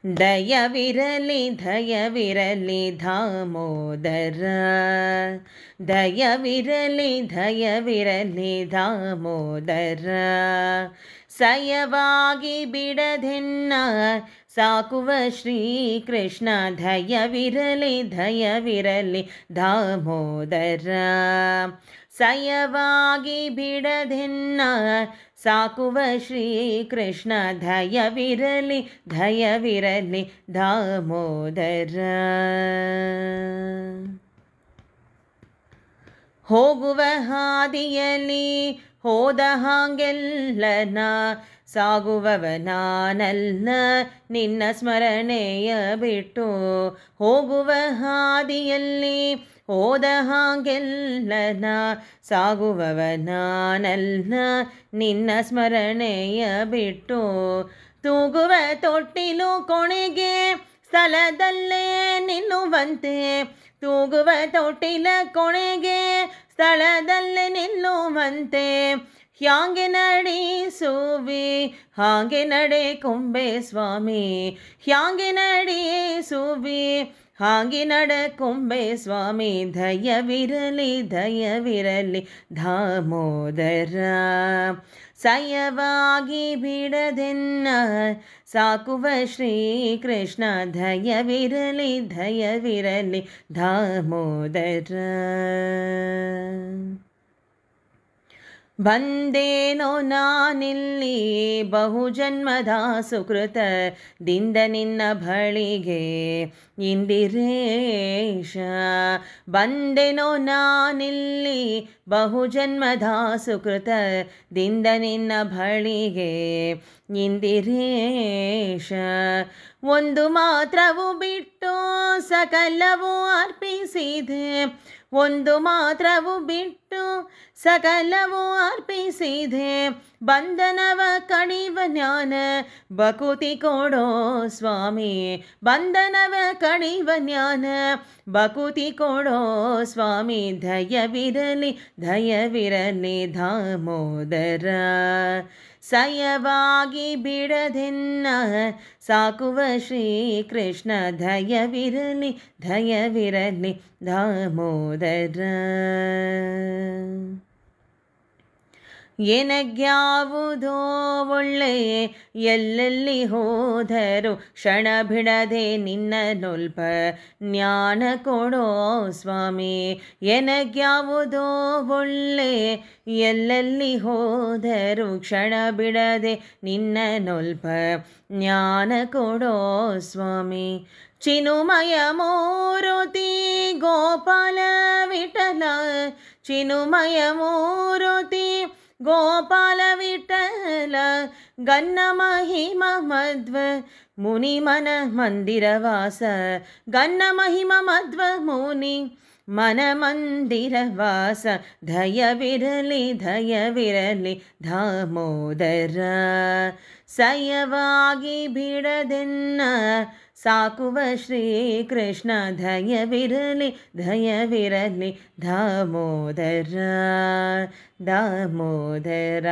ದಯವಿರಲಿ ದಯವಿರಲಿ ದಾಮೋದರ, ದಯವಿರಲಿ ದಯವಿರಲಿ ದಾಮೋದರ. ಸಯವಾಗಿ ಬಿಡದೆನ್ನ ಸಾಕುವ ಶ್ರೀಕೃಷ್ಣ, ದಯವಿರಲಿ ದಯವಿರಲಿ ದಾಮೋದರ. ಸಯವಾಗಿ ಬಿಡದೆನ್ನ ಸಾಕುವ ಶ್ರೀಕೃಷ್ಣ, ದಯವಿರಲಿ ದಯವಿರಲಿ ದಾಮೋದರ. ಹೋಗುವ ಹಾದಿಯಲ್ಲಿ ಹೋದ ಹಾಗೆಲ್ಲನ ಸಾಗುವವ ನಾನಲ್ಲ ನಿನ್ನ ಸ್ಮರಣೆಯ ಬಿಟ್ಟು. ಹೋಗುವ ಹಾದಿಯಲ್ಲಿ ಹೋದ ಹಾಗೆಲ್ಲನ ಸಾಗುವವ ನಾನಲ್ಲ ನಿನ್ನ ಸ್ಮರಣೆಯ ಬಿಟ್ಟು. ತೂಗುವ ತೊಟ್ಟಿಲು ಕೊನೆಗೆ ಸ್ಥಳದಲ್ಲೇ ನಿಲ್ಲುವಂತೆ, ತೂಗುವ ತೊಟ್ಟಿಲ ಕೊನೆಗೆ ಸ್ಥಳದಲ್ಲೇ ನಿಲ್ಲುವಂತೆ. ಹ್ಯಾಂಗೆ ನಡೆಸುವಿ ಹಾಗೆ ನಡೆ ಕೊಂಬೆ ಸ್ವಾಮಿ, ಹ್ಯಾಂಗೆ ನಡೆಸುವಿ ಹಾಗೆ ನಡಕೊಂಬೆ ಸ್ವಾಮಿ. ದಯವಿರಲಿ ದಯವಿರಲಿ ದಾಮೋದರ. ಸಯವಾಗಿ ಬಿಡದೆನ್ನ ಸಾಕುವ ಶ್ರೀಕೃಷ್ಣ, ದಯವಿರಲಿ ದಯವಿರಲಿ ದಾಮೋದರ. ಬಂದೇನೋ ನಾನಿಲ್ಲಿ ಬಹುಜನ್ಮದ ಸುಕೃತದಿಂದ ನಿನ್ನ ಬಳಿಗೆ ಇಂದಿರೇಶ. ಬಂದೆನೋ ನಾನಿಲ್ಲಿ ಬಹುಜನ್ಮದ ಸುಕೃತದಿಂದ ನಿನ್ನ ಬಳಿಗೆ ಇಂದಿರೇಶ. ಒಂದು ಮಾತ್ರವು ಬಿಟ್ಟು ಸಕಲವು ಅರ್ಪಿಸಿದೆ, ಒಂದು ಮಾತ್ರವು ಬಿಟ್ಟು ಸಕಲವು ಅರ್ಪಿಸಿದೆ. ಬಂಧನವ ಕಡಿವ ಜ್ಞಾನ ಬಕುತಿ ಕೊಡೋ ಸ್ವಾಮಿ, ಬಂಧನವ ಕಡಿವ ಜ್ಞಾನ ಬಕುತಿ ಕೊಡೋ ಸ್ವಾಮಿ. ದಯವಿರಲಿ ದಯವಿರಲಿ ದಾಮೋದರ. ಸಯವಾಗಿ ಬಿಡದೆನ್ನ ಸಾಕುವ ಶ್ರೀಕೃಷ್ಣ, ದಯವಿರಲಿ ದಯವಿರಲಿ ದಾಮೋದರ. ಏನಗ್ಯಾವುದೋ ಒಳ್ಳೆ ಎಲ್ಲೆಲ್ಲಿ ಹೋದರು ಕ್ಷಣ ಬಿಡದೆ ನಿನ್ನ ನೊಲ್ಪ ಜ್ಞಾನ ಕೊಡೋ ಸ್ವಾಮಿ. ಏನಗ್ಯಾವುದೋ ಒಳ್ಳೆ ಎಲ್ಲೆಲ್ಲಿ ಹೋದರು ಕ್ಷಣ ಬಿಡದೆ ನಿನ್ನ ನೊಲ್ಪ ಜ್ಞಾನ ಕೊಡೋ ಸ್ವಾಮಿ. ಚಿನುಮಯ ಮೂರುತಿ ಗೋಪಾಲ ವಿಠಲ, ಚಿನುಮಯ ಮೂರುತಿ ಗೋಪಾಲ ವಿಠಲ. ಗನ್ನ ಮಹಿಮ ಮಧ್ವ ಮುನಿ ಮನ ಮಂದಿರವಾಸ, ಗನ್ನ ಮಹಿಮ ಮಧ್ವ ಮುನಿ ಮನ ಮಂದಿರವಾಸ. ದಯವಿರಲಿ ದಯವಿರಲಿ ದಾಮೋದರ. ಸಯವಾಗಿ ಬಿಡದೆನ್ನ ಸಾಕುವ ಶ್ರೀಕೃಷ್ಣ, ದಯವಿರಲಿ ದಯವಿರಲಿ ದಾಮೋದರ ದಾಮೋದರ.